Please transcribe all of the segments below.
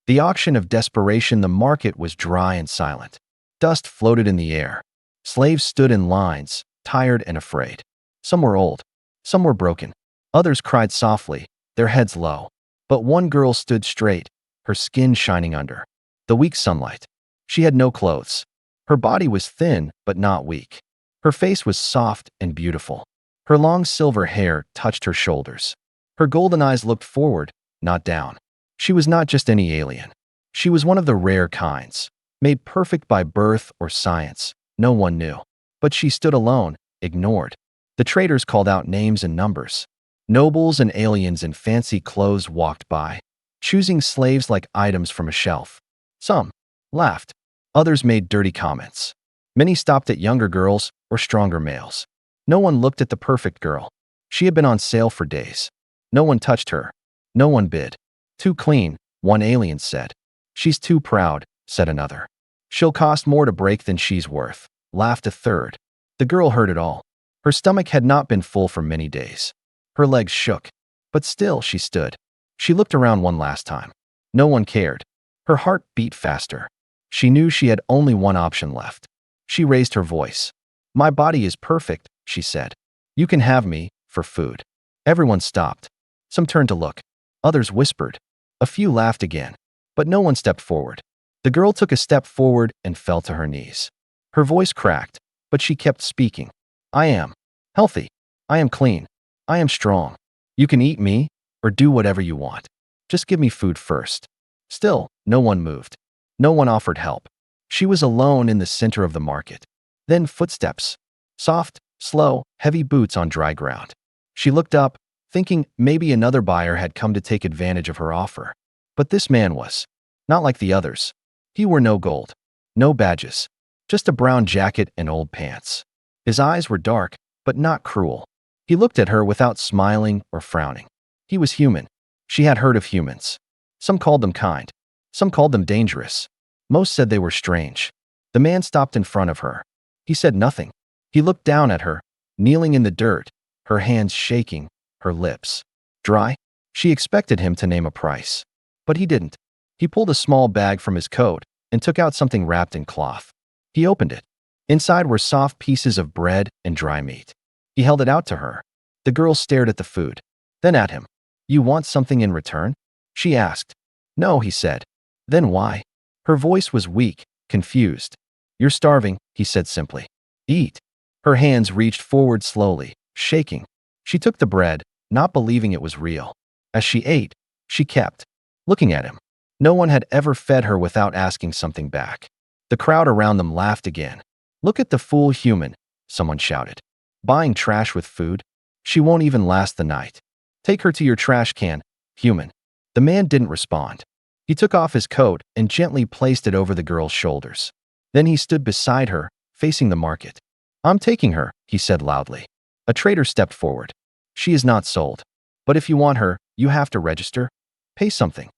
The auction of desperation, the market was dry and silent. Dust floated in the air. Slaves stood in lines, tired and afraid. Some were old. Some were broken. Others cried softly, their heads low. But one girl stood straight, her skin shining under the weak sunlight. She had no clothes. Her body was thin, but not weak. Her face was soft and beautiful. Her long silver hair touched her shoulders. Her golden eyes looked forward, not down. She was not just any alien. She was one of the rare kinds, made perfect by birth or science. No one knew. But she stood alone, ignored. The traders called out names and numbers. Nobles and aliens in fancy clothes walked by, choosing slaves like items from a shelf. Some laughed. Others made dirty comments. Many stopped at younger girls or stronger males. No one looked at the perfect girl. She had been on sale for days. No one touched her. No one bid. Too clean, one alien said. She's too proud, said another. She'll cost more to break than she's worth, laughed a third. The girl heard it all. Her stomach had not been full for many days. Her legs shook. But still she stood. She looked around one last time. No one cared. Her heart beat faster. She knew she had only one option left. She raised her voice. My body is perfect, she said. You can have me, for food. Everyone stopped. Some turned to look. Others whispered. A few laughed again. But no one stepped forward. The girl took a step forward and fell to her knees. Her voice cracked, but she kept speaking. I am healthy. I am clean. I am strong. You can eat me, or do whatever you want. Just give me food first. Still, no one moved. No one offered help. She was alone in the center of the market. Then footsteps. Soft, slow, heavy boots on dry ground. She looked up, thinking maybe another buyer had come to take advantage of her offer. But this man was not like the others. He wore no gold, no badges, just a brown jacket and old pants. His eyes were dark, but not cruel. He looked at her without smiling or frowning. He was human. She had heard of humans. Some called them kind. Some called them dangerous. Most said they were strange. The man stopped in front of her. He said nothing. He looked down at her, kneeling in the dirt, her hands shaking, her lips dry. She expected him to name a price. But he didn't. He pulled a small bag from his coat and took out something wrapped in cloth. He opened it. Inside were soft pieces of bread and dry meat. He held it out to her. The girl stared at the food, then at him. You want something in return? She asked. No, he said. Then why? Her voice was weak, confused. You're starving, he said simply. Eat. Her hands reached forward slowly, shaking. She took the bread, not believing it was real. As she ate, she kept looking at him. No one had ever fed her without asking something back. The crowd around them laughed again. Look at the fool human, someone shouted. Buying trash with food? She won't even last the night. Take her to your trash can, human. The man didn't respond. He took off his coat and gently placed it over the girl's shoulders. Then he stood beside her, facing the market. I'm taking her, he said loudly. A trader stepped forward. She is not sold. But if you want her, you have to register. Pay something.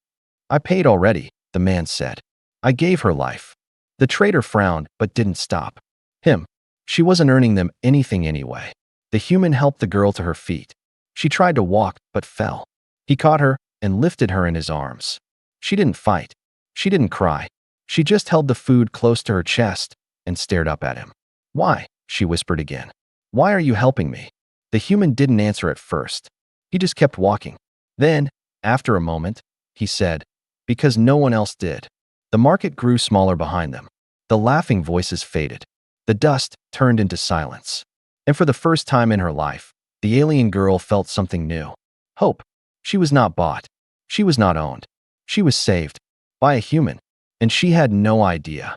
I paid already, the man said. I gave her life. The trader frowned, but didn't stop. Him. She wasn't earning them anything anyway. The human helped the girl to her feet. She tried to walk, but fell. He caught her and lifted her in his arms. She didn't fight. She didn't cry. She just held the food close to her chest and stared up at him. Why? She whispered again. Why are you helping me? The human didn't answer at first. He just kept walking. Then, after a moment, he said, because no one else did. The market grew smaller behind them. The laughing voices faded. The dust turned into silence. And for the first time in her life, the alien girl felt something new. Hope. She was not bought. She was not owned. She was saved by a human. And she had no idea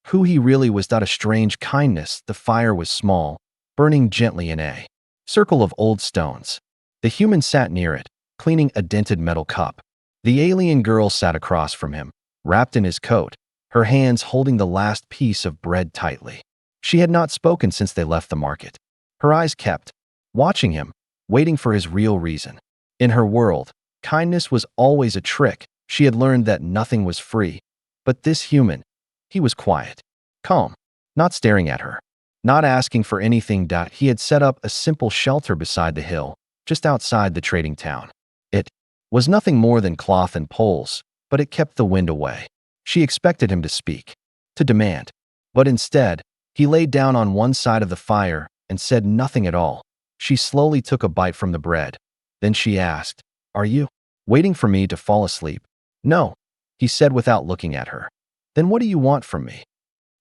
who he really was. A strange kindness. The fire was small, burning gently in a circle of old stones. The human sat near it, cleaning a dented metal cup. The alien girl sat across from him, wrapped in his coat, her hands holding the last piece of bread tightly. She had not spoken since they left the market. Her eyes kept watching him, waiting for his real reason. In her world, kindness was always a trick. She had learned that nothing was free. But this human, he was quiet, calm, not staring at her, not asking for anything. He had set up a simple shelter beside the hill, just outside the trading town. It was nothing more than cloth and poles, but it kept the wind away. She expected him to speak, to demand. But instead, he laid down on one side of the fire and said nothing at all. She slowly took a bite from the bread. Then she asked, "Are you waiting for me to fall asleep?" "No," he said without looking at her. "Then what do you want from me?"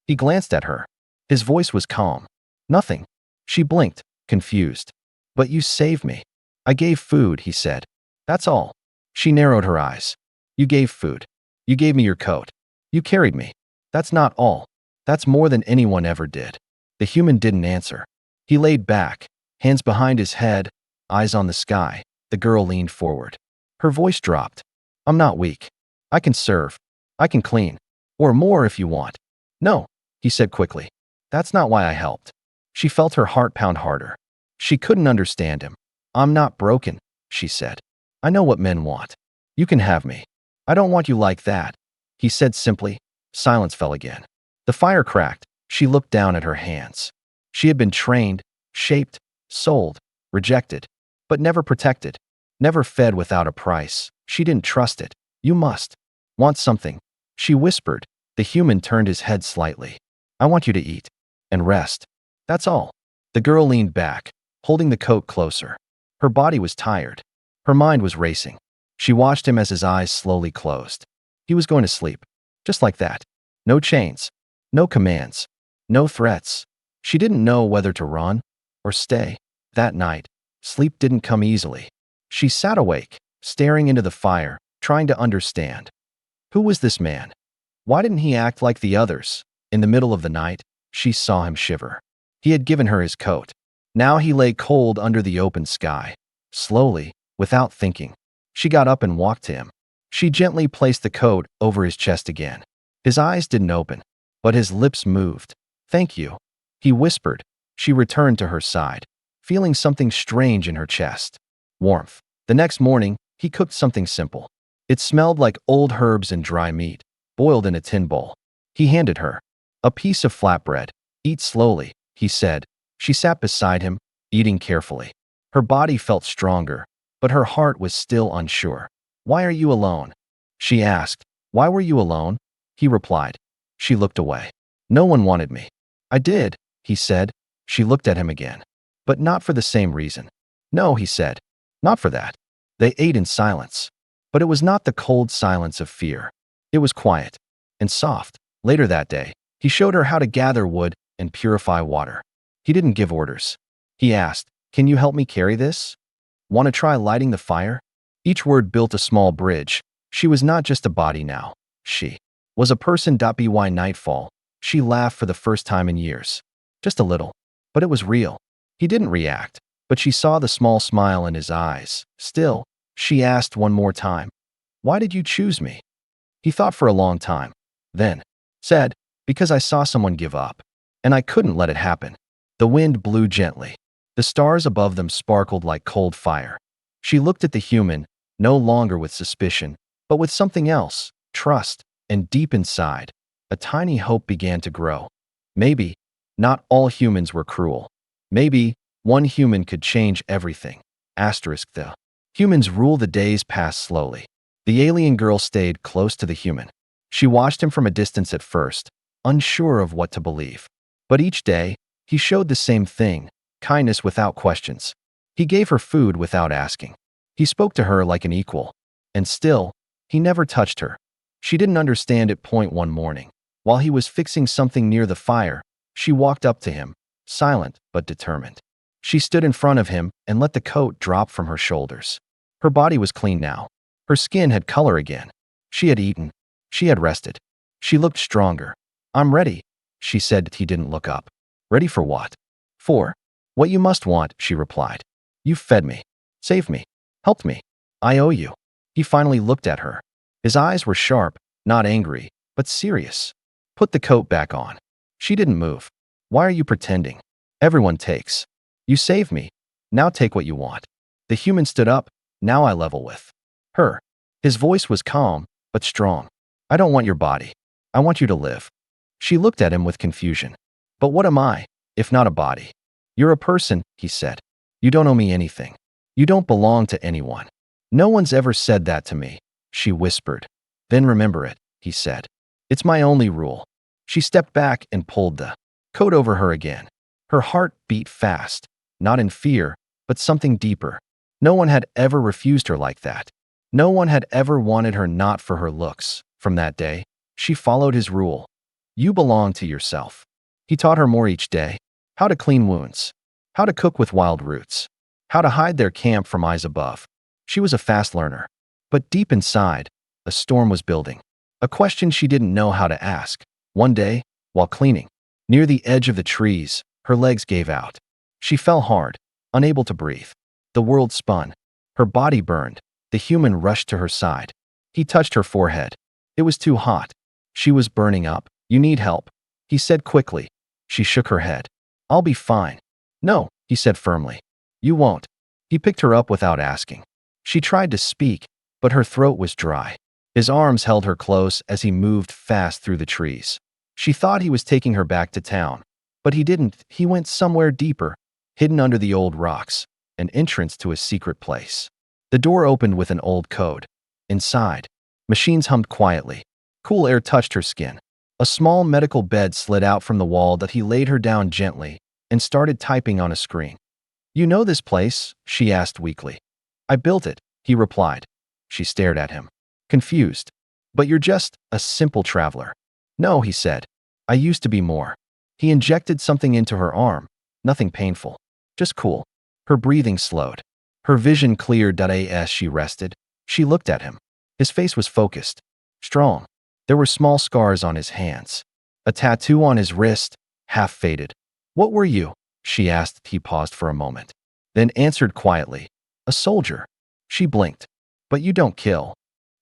He glanced at her. His voice was calm. "Nothing." She blinked, confused. "But you saved me." "I gave food," he said. "That's all." She narrowed her eyes. "You gave food. You gave me your coat. You carried me. That's not all. That's more than anyone ever did." The human didn't answer. He laid back, hands behind his head, eyes on the sky. The girl leaned forward. Her voice dropped. "I'm not weak. I can serve. I can clean. Or more if you want." "No," he said quickly. "That's not why I helped." She felt her heart pound harder. She couldn't understand him. "I'm not broken," she said. "I know what men want. You can have me. I don't want you like that," he said simply. Silence fell again. The fire cracked. She looked down at her hands. She had been trained, shaped, sold, rejected, but never protected, never fed without a price. She didn't trust it. "You must want something," she whispered. The human turned his head slightly. "I want you to eat and rest. That's all." The girl leaned back, holding the coat closer. Her body was tired. Her mind was racing. She watched him as his eyes slowly closed. He was going to sleep, just like that. No chains, no commands, no threats. She didn't know whether to run or stay. That night, sleep didn't come easily. She sat awake, staring into the fire, trying to understand. Who was this man? Why didn't he act like the others? In the middle of the night, she saw him shiver. He had given her his coat. Now he lay cold under the open sky. Slowly, without thinking, she got up and walked to him. She gently placed the coat over his chest again. His eyes didn't open, but his lips moved. "Thank you," he whispered. She returned to her side, feeling something strange in her chest. Warmth. The next morning, he cooked something simple. It smelled like old herbs and dry meat, boiled in a tin bowl. He handed her a piece of flatbread. "Eat slowly," he said. She sat beside him, eating carefully. Her body felt stronger, but her heart was still unsure. "Why are you alone?" she asked. "Why were you alone?" he replied. She looked away. "No one wanted me." "I did," he said. She looked at him again. "But not for the same reason." "No," he said. "Not for that." They ate in silence. But it was not the cold silence of fear. It was quiet and soft. Later that day, he showed her how to gather wood and purify water. He didn't give orders. He asked, "Can you help me carry this? Want to try lighting the fire?" Each word built a small bridge. She was not just a body now. She was a person. By nightfall, she laughed for the first time in years. Just a little. But it was real. He didn't react, but she saw the small smile in his eyes. Still, she asked one more time, "Why did you choose me?" He thought for a long time, then said, "Because I saw someone give up, and I couldn't let it happen." The wind blew gently. The stars above them sparkled like cold fire. She looked at the human, no longer with suspicion, but with something else, trust, and deep inside, a tiny hope began to grow. Maybe not all humans were cruel. Maybe one human could change everything. The humans rule. The days passed slowly. The alien girl stayed close to the human. She watched him from a distance at first, unsure of what to believe. But each day, he showed the same thing, kindness without questions. He gave her food without asking. He spoke to her like an equal. And still, he never touched her. She didn't understand it. One morning, while he was fixing something near the fire, she walked up to him, silent but determined. She stood in front of him and let the coat drop from her shoulders. Her body was clean now. Her skin had color again. She had eaten. She had rested. She looked stronger. "I'm ready," she said. He didn't look up. "Ready for what?" "For what you must want," she replied. "You fed me, saved me, helped me. I owe you." He finally looked at her. His eyes were sharp, not angry, but serious. "Put the coat back on." She didn't move. "Why are you pretending? Everyone takes. You saved me. Now take what you want." The human stood up. "Now I level with her." His voice was calm, but strong. "I don't want your body. I want you to live." She looked at him with confusion. "But what am I, if not a body?" "You're a person," he said. "You don't owe me anything. You don't belong to anyone." "No one's ever said that to me," she whispered. Then remember it, he said. It's my only rule. She stepped back and pulled the coat over her again. Her heart beat fast, not in fear, but something deeper. No one had ever refused her like that. No one had ever wanted her not for her looks. From that day, she followed his rule. You belong to yourself. He taught her more each day. How to clean wounds. How to cook with wild roots. How to hide their camp from eyes above. She was a fast learner. But deep inside, a storm was building. A question she didn't know how to ask. One day, while cleaning, near the edge of the trees, her legs gave out. She fell hard, unable to breathe. The world spun. Her body burned. The human rushed to her side. He touched her forehead. It was too hot. She was burning up. You need help, he said quickly. She shook her head. I'll be fine. No, he said firmly. You won't. He picked her up without asking. She tried to speak, but her throat was dry. His arms held her close as he moved fast through the trees. She thought he was taking her back to town, but he didn't. He went somewhere deeper, hidden under the old rocks, an entrance to a secret place. The door opened with an old code. Inside, machines hummed quietly. Cool air touched her skin. A small medical bed slid out from the wall that he laid her down gently and started typing on a screen. You know this place? She asked weakly. I built it, he replied. She stared at him, confused. But you're just a simple traveler. No, he said. I used to be more. He injected something into her arm. Nothing painful. Just cool. Her breathing slowed. Her vision cleared. As she rested, she looked at him. His face was focused, strong. There were small scars on his hands. A tattoo on his wrist, half faded. What were you? She asked. He paused for a moment, then answered quietly. A soldier. She blinked. But you don't kill.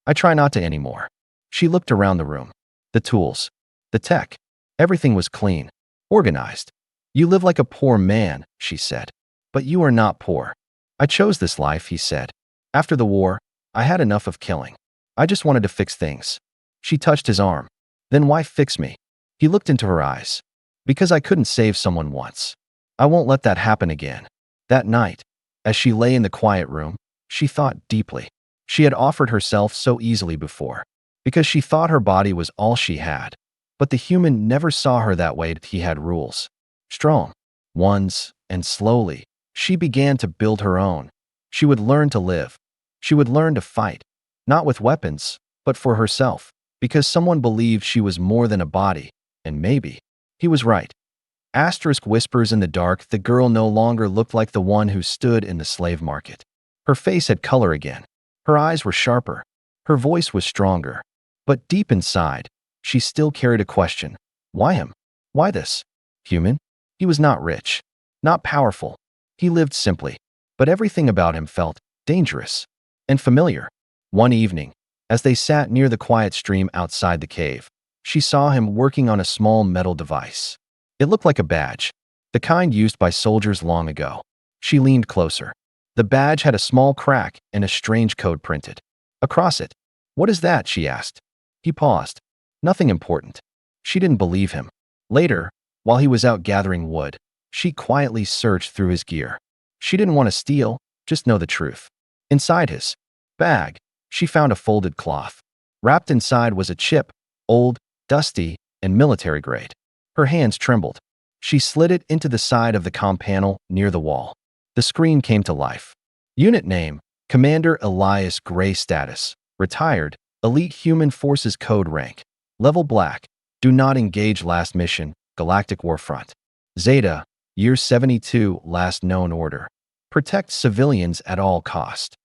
I try not to anymore. She looked around the room. The tools. The tech. Everything was clean. Organized. You live like a poor man, she said. But you are not poor. I chose this life, he said. After the war, I had enough of killing. I just wanted to fix things. She touched his arm. Then why fix me? He looked into her eyes. Because I couldn't save someone once. I won't let that happen again. That night, as she lay in the quiet room, she thought deeply. She had offered herself so easily before, because she thought her body was all she had. But the human never saw her that way. He had rules. Strong ones, and slowly, she began to build her own. She would learn to live. She would learn to fight, not with weapons, but for herself, because someone believed she was more than a body, and maybe he was right. Asterisk whispers in the dark. The girl no longer looked like the one who stood in the slave market. Her face had color again. Her eyes were sharper. Her voice was stronger. But deep inside, she still carried a question. Why him? Why this human? He was not rich, not powerful. He lived simply. But everything about him felt dangerous and familiar. One evening, as they sat near the quiet stream outside the cave, she saw him working on a small metal device. It looked like a badge, the kind used by soldiers long ago. She leaned closer. The badge had a small crack and a strange code printed across it. What is that? She asked. He paused. Nothing important. She didn't believe him. Later, while he was out gathering wood, she quietly searched through his gear. She didn't want to steal, just know the truth. Inside his bag, she found a folded cloth. Wrapped inside was a chip, old, dusty, and military grade. Her hands trembled. She slid it into the side of the comm panel near the wall. The screen came to life. Unit name, Commander Elias Gray. Status, retired, Elite Human Forces. Code rank, level black, do not engage. Last mission, Galactic Warfront. Zeta, year 72. Last known order, protect civilians at all cost.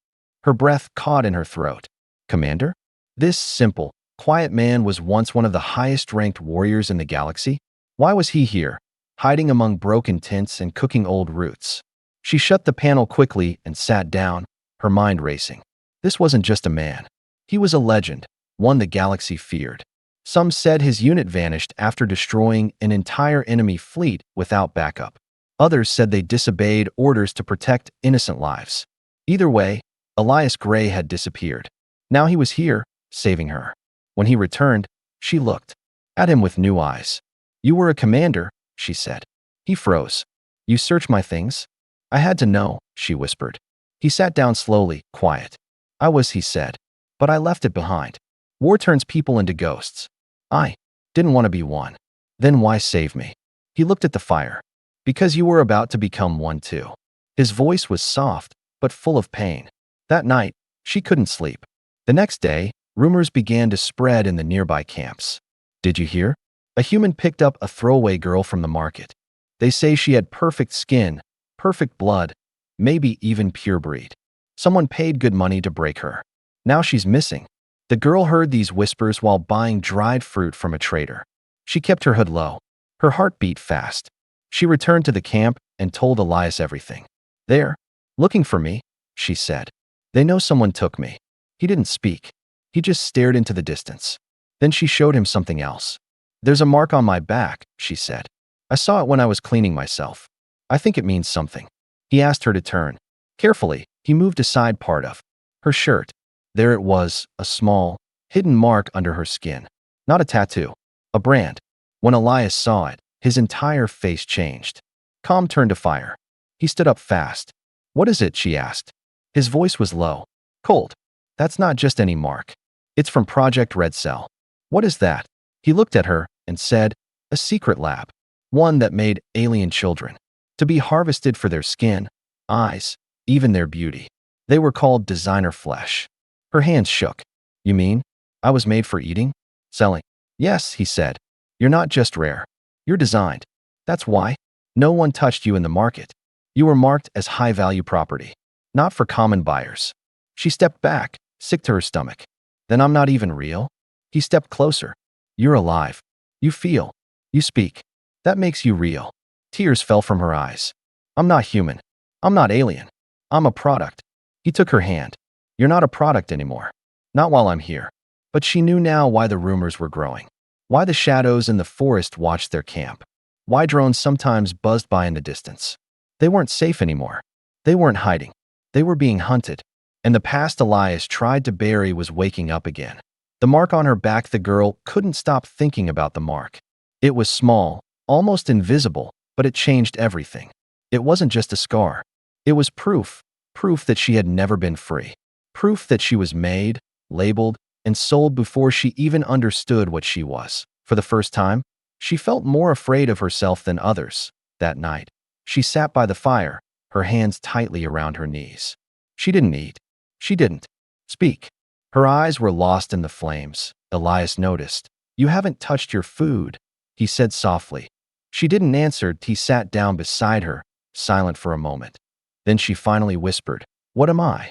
Her breath caught in her throat. Commander? This simple, quiet man was once one of the highest-ranked warriors in the galaxy. Why was he here, hiding among broken tents and cooking old roots? She shut the panel quickly and sat down, her mind racing. This wasn't just a man. He was a legend, one the galaxy feared. Some said his unit vanished after destroying an entire enemy fleet without backup. Others said they disobeyed orders to protect innocent lives. Either way, Elias Gray had disappeared. Now he was here, saving her. When he returned, she looked at him with new eyes. You were a commander, she said. He froze. You searched my things? I had to know, she whispered. He sat down slowly, quiet. I was, he said. But I left it behind. War turns people into ghosts. I didn't want to be one. Then why save me? He looked at the fire. Because you were about to become one too. His voice was soft, but full of pain. That night, she couldn't sleep. The next day, rumors began to spread in the nearby camps. Did you hear? A human picked up a throwaway girl from the market. They say she had perfect skin, perfect blood, maybe even pure breed. Someone paid good money to break her. Now she's missing. The girl heard these whispers while buying dried fruit from a trader. She kept her hood low. Her heart beat fast. She returned to the camp and told Elias everything. They're looking for me, she said. They know someone took me. He didn't speak. He just stared into the distance. Then she showed him something else. There's a mark on my back, she said. I saw it when I was cleaning myself. I think it means something. He asked her to turn. Carefully, he moved aside part of her shirt. There it was, a small, hidden mark under her skin. Not a tattoo. A brand. When Elias saw it, his entire face changed. Calm turned to fire. He stood up fast. What is it? She asked. His voice was low. Cold. That's not just any mark. It's from Project Red Cell. What is that? He looked at her and said, a secret lab. One that made alien children. To be harvested for their skin, eyes, even their beauty. They were called designer flesh. Her hands shook. You mean, I was made for eating? Selling? Yes, he said. You're not just rare. You're designed. That's why. No one touched you in the market. You were marked as high-value property. Not for common buyers. She stepped back, sick to her stomach. Then I'm not even real? He stepped closer. You're alive. You feel. You speak. That makes you real. Tears fell from her eyes. I'm not human. I'm not alien. I'm a product. He took her hand. You're not a product anymore. Not while I'm here. But she knew now why the rumors were growing. Why the shadows in the forest watched their camp. Why drones sometimes buzzed by in the distance. They weren't safe anymore. They weren't hiding. They were being hunted. And the past Elias tried to bury was waking up again. The mark on her back, the girl couldn't stop thinking about the mark. It was small, almost invisible, but it changed everything. It wasn't just a scar. It was proof. Proof that she had never been free. Proof that she was made, labeled, and sold before she even understood what she was. For the first time, she felt more afraid of herself than others. That night, she sat by the fire, her hands tightly around her knees. She didn't eat. She didn't speak. Her eyes were lost in the flames. Elias noticed. You haven't touched your food, he said softly. She didn't answer. He sat down beside her, silent for a moment. Then she finally whispered, What am I?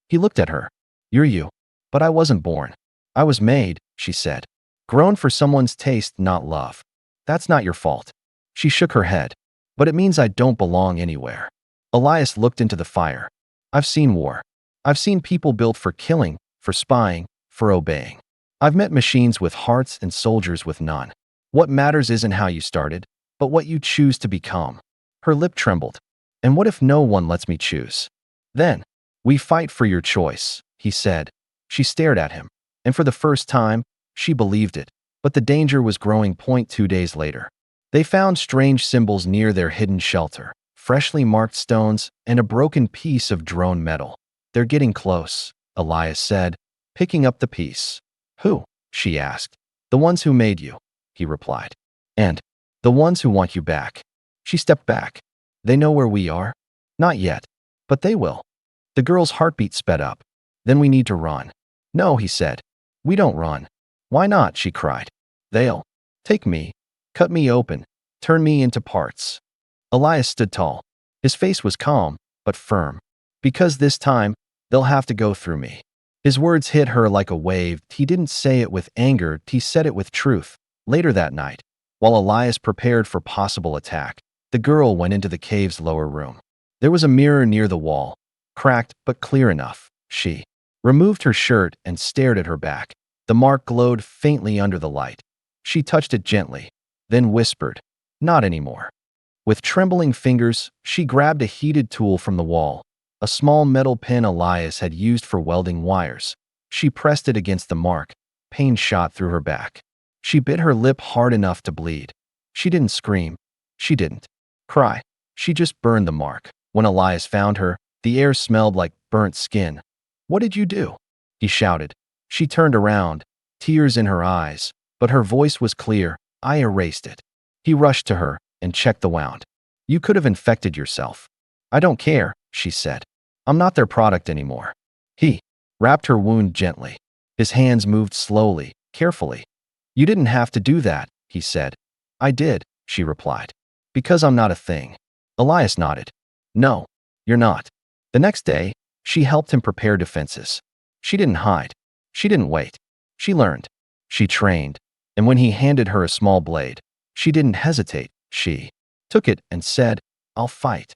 He looked at her. You're you. But I wasn't born. I was made, she said. Grown for someone's taste, not love. That's not your fault. She shook her head. But it means I don't belong anywhere. Elias looked into the fire. I've seen war. I've seen people built for killing, for spying, for obeying. I've met machines with hearts and soldiers with none. What matters isn't how you started, but what you choose to become. Her lip trembled. And what if no one lets me choose? Then, we fight for your choice, he said. She stared at him, and for the first time, she believed it. But the danger was growing. 2 days later, they found strange symbols near their hidden shelter, freshly marked stones and a broken piece of drone metal. They're getting close, Elias said, picking up the piece. Who? She asked. The ones who made you, he replied. And the ones who want you back. She stepped back. They know where we are? Not yet, but they will. The girl's heartbeat sped up. Then we need to run. No, he said. We don't run. Why not? She cried. They'll take me, cut me open, turn me into parts. Elias stood tall. His face was calm, but firm. Because this time, they'll have to go through me. His words hit her like a wave. He didn't say it with anger, he said it with truth. Later that night, while Elias prepared for possible attack, the girl went into the cave's lower room. There was a mirror near the wall, cracked but clear enough. She removed her shirt and stared at her back. The mark glowed faintly under the light. She touched it gently, then whispered, Not anymore. With trembling fingers, she grabbed a heated tool from the wall, a small metal pin Elias had used for welding wires. She pressed it against the mark. Pain shot through her back. She bit her lip hard enough to bleed. She didn't scream. She didn't cry. She just burned the mark. When Elias found her, the air smelled like burnt skin. What did you do? He shouted. She turned around, tears in her eyes, but her voice was clear. I erased it. He rushed to her and checked the wound. You could have infected yourself. I don't care, she said. I'm not their product anymore. He wrapped her wound gently. His hands moved slowly, carefully. You didn't have to do that, he said. I did, she replied. Because I'm not a thing. Elias nodded. No, you're not. The next day, she helped him prepare defenses. She didn't hide. She didn't wait. She learned. She trained. And when he handed her a small blade, she didn't hesitate. She took it and said, I'll fight.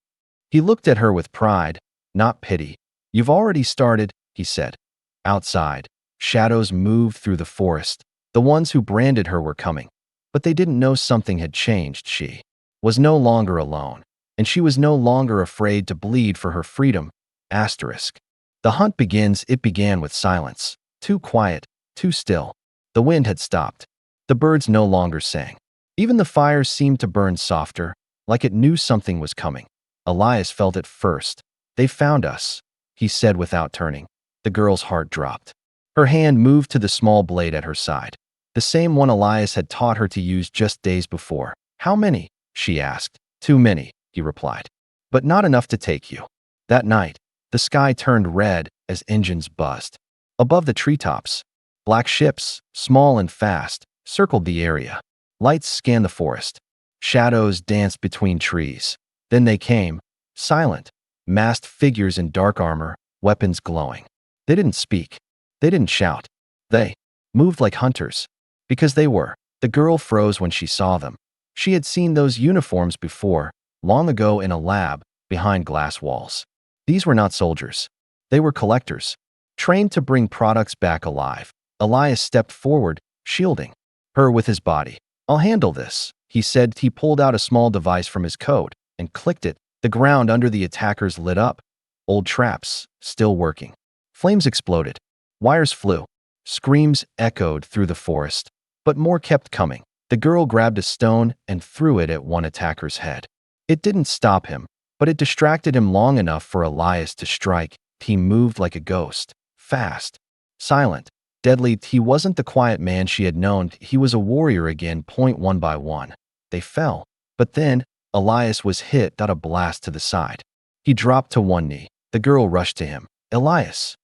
He looked at her with pride, not pity. You've already started, he said. Outside, shadows moved through the forest. The ones who branded her were coming. But they didn't know something had changed. She was no longer alone. And she was no longer afraid to bleed for her freedom. Asterisk. The hunt begins. It began with silence. Too quiet, too still. The wind had stopped. The birds no longer sang. Even the fires seemed to burn softer, like it knew something was coming. Elias felt it first. They found us, he said without turning. The girl's heart dropped. Her hand moved to the small blade at her side. The same one Elias had taught her to use just days before. How many? She asked. Too many, he replied. But not enough to take you. That night, the sky turned red as engines buzzed. Above the treetops, black ships, small and fast, circled the area. Lights scanned the forest. Shadows danced between trees. Then they came, silent, masked figures in dark armor, weapons glowing. They didn't speak. They didn't shout. They moved like hunters. Because they were. The girl froze when she saw them. She had seen those uniforms before, long ago in a lab, behind glass walls. These were not soldiers. They were collectors, trained to bring products back alive. Elias stepped forward, shielding her with his body. I'll handle this, he said. He pulled out a small device from his coat and clicked it. The ground under the attackers lit up. Old traps, still working. Flames exploded. Wires flew. Screams echoed through the forest. But more kept coming. The girl grabbed a stone and threw it at one attacker's head. It didn't stop him, but it distracted him long enough for Elias to strike. He moved like a ghost. Fast. Silent. Deadly. He wasn't the quiet man she had known. He was a warrior again. One by one. They fell. But then, Elias was hit. Got a blast to the side. He dropped to one knee. The girl rushed to him. Elias.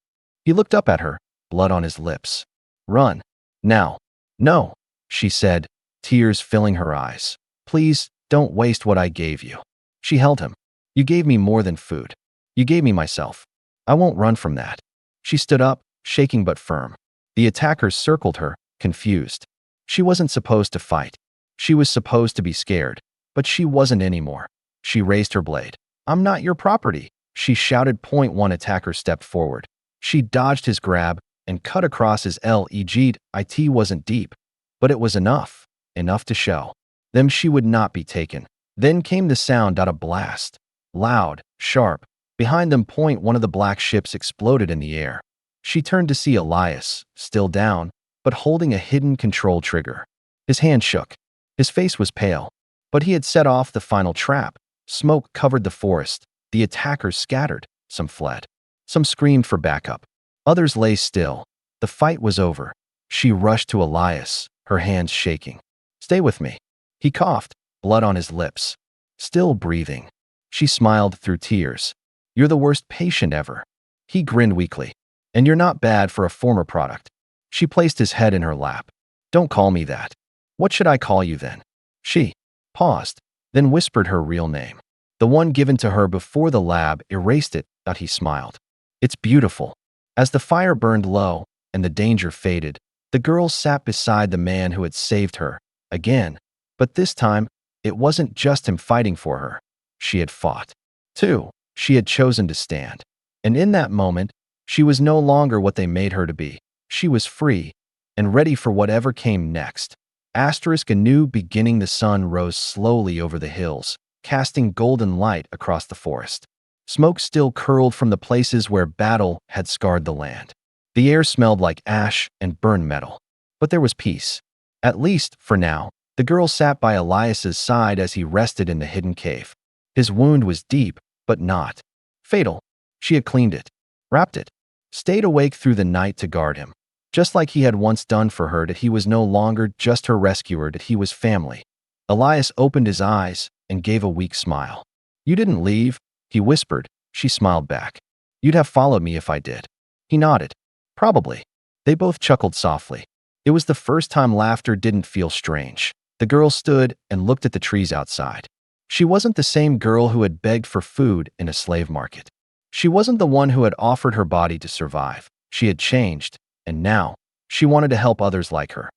He looked up at her, blood on his lips. Run. Now. No, she said, tears filling her eyes. Please, don't waste what I gave you. She held him. You gave me more than food. You gave me myself. I won't run from that. She stood up, shaking but firm. The attackers circled her, confused. She wasn't supposed to fight. She was supposed to be scared. But she wasn't anymore. She raised her blade. I'm not your property, she shouted. One attacker stepped forward. She dodged his grab and cut across his leg. It wasn't deep, but it was enough to show them she would not be taken. Then came the sound. A blast. Loud, sharp. Behind them. One of the black ships exploded in the air. She turned to see Elias, still down, but holding a hidden control trigger. His hand shook. His face was pale. But he had set off the final trap. Smoke covered the forest. The attackers scattered. Some fled. Some screamed for backup. Others lay still. The fight was over. She rushed to Elias, her hands shaking. Stay with me. He coughed, blood on his lips. Still breathing. She smiled through tears. You're the worst patient ever. He grinned weakly. And you're not bad for a former product. She placed his head in her lap. Don't call me that. What should I call you then? She paused, then whispered her real name. The one given to her before the lab erased it. He smiled. It's beautiful. As the fire burned low and the danger faded, the girl sat beside the man who had saved her. Again. But this time, it wasn't just him fighting for her. She had fought, too. She had chosen to stand. And in that moment, she was no longer what they made her to be. She was free and ready for whatever came next. Asterisk. A new beginning. The sun rose slowly over the hills, casting golden light across the forest. Smoke still curled from the places where battle had scarred the land. The air smelled like ash and burned metal. But there was peace. At least, for now. The girl sat by Elias's side as he rested in the hidden cave. His wound was deep, but not fatal. She had cleaned it, wrapped it, stayed awake through the night to guard him. Just like he had once done for her, that he was no longer just her rescuer, that he was family. Elias opened his eyes and gave a weak smile. "You didn't leave," he whispered. She smiled back. "You'd have followed me if I did." He nodded. "Probably." They both chuckled softly. It was the first time laughter didn't feel strange. The girl stood and looked at the trees outside. She wasn't the same girl who had begged for food in a slave market. She wasn't the one who had offered her body to survive. She had changed, and now she wanted to help others like her.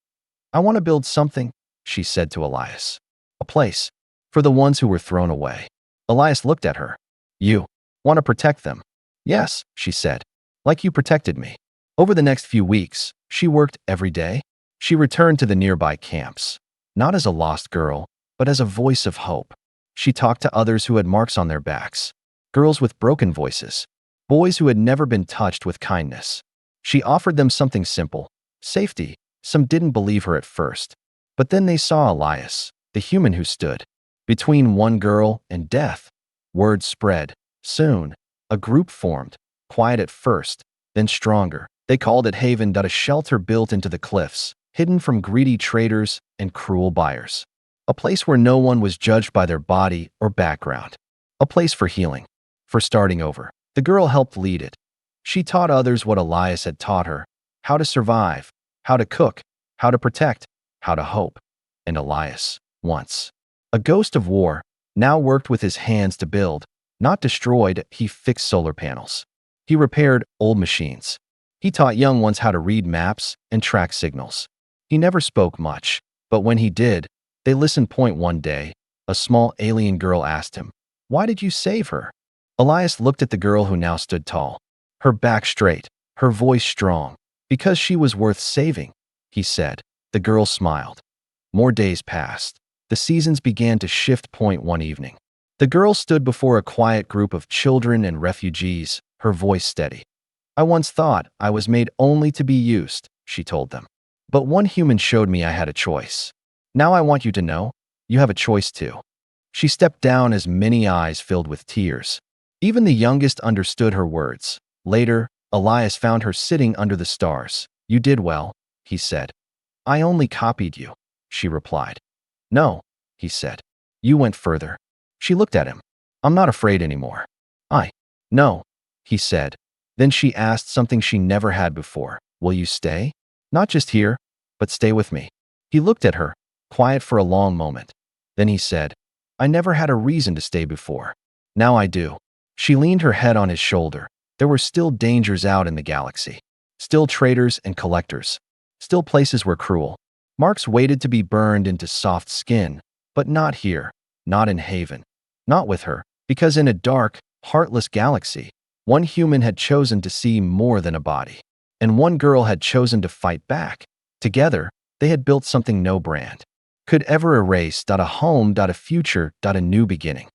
"I want to build something," she said to Elias. "A place for the ones who were thrown away." Elias looked at her. "You want to protect them?" "Yes," she said, "like you protected me." Over the next few weeks, she worked every day. She returned to the nearby camps, not as a lost girl, but as a voice of hope. She talked to others who had marks on their backs, girls with broken voices, boys who had never been touched with kindness. She offered them something simple, safety. Some didn't believe her at first, but then they saw Elias, the human who stood between one girl and death. Word spread. Soon, a group formed, quiet at first, then stronger. They called it Haven, a shelter built into the cliffs, hidden from greedy traders and cruel buyers. A place where no one was judged by their body or background. A place for healing, for starting over. The girl helped lead it. She taught others what Elias had taught her: how to survive, how to cook, how to protect, how to hope. And Elias, once a ghost of war, now worked with his hands to build, not destroyed. He fixed solar panels. He repaired old machines. He taught young ones how to read maps and track signals. He never spoke much, but when he did, they listened. One day, a small alien girl asked him, "Why did you save her?" Elias looked at the girl who now stood tall, her back straight, her voice strong. "Because she was worth saving," he said. The girl smiled. More days passed. The seasons began to shift. One evening, the girl stood before a quiet group of children and refugees, her voice steady. "I once thought I was made only to be used," she told them. "But one human showed me I had a choice. Now I want you to know, you have a choice too." She stepped down as many eyes filled with tears. Even the youngest understood her words. Later, Elias found her sitting under the stars. "You did well," he said. "I only copied you," she replied. "No," he said. "You went further." She looked at him. "I'm not afraid anymore." "No," he said. Then she asked something she never had before. "Will you stay? Not just here, but stay with me?" He looked at her, quiet for a long moment. Then he said, "I never had a reason to stay before. Now I do." She leaned her head on his shoulder. There were still dangers out in the galaxy. Still traders and collectors. Still places where cruel marks waited to be burned into soft skin. But not here. Not in Haven. Not with her. Because in a dark, heartless galaxy, one human had chosen to see more than a body. And one girl had chosen to fight back. Together, they had built something no brand could ever erase. A home, a future, a new beginning.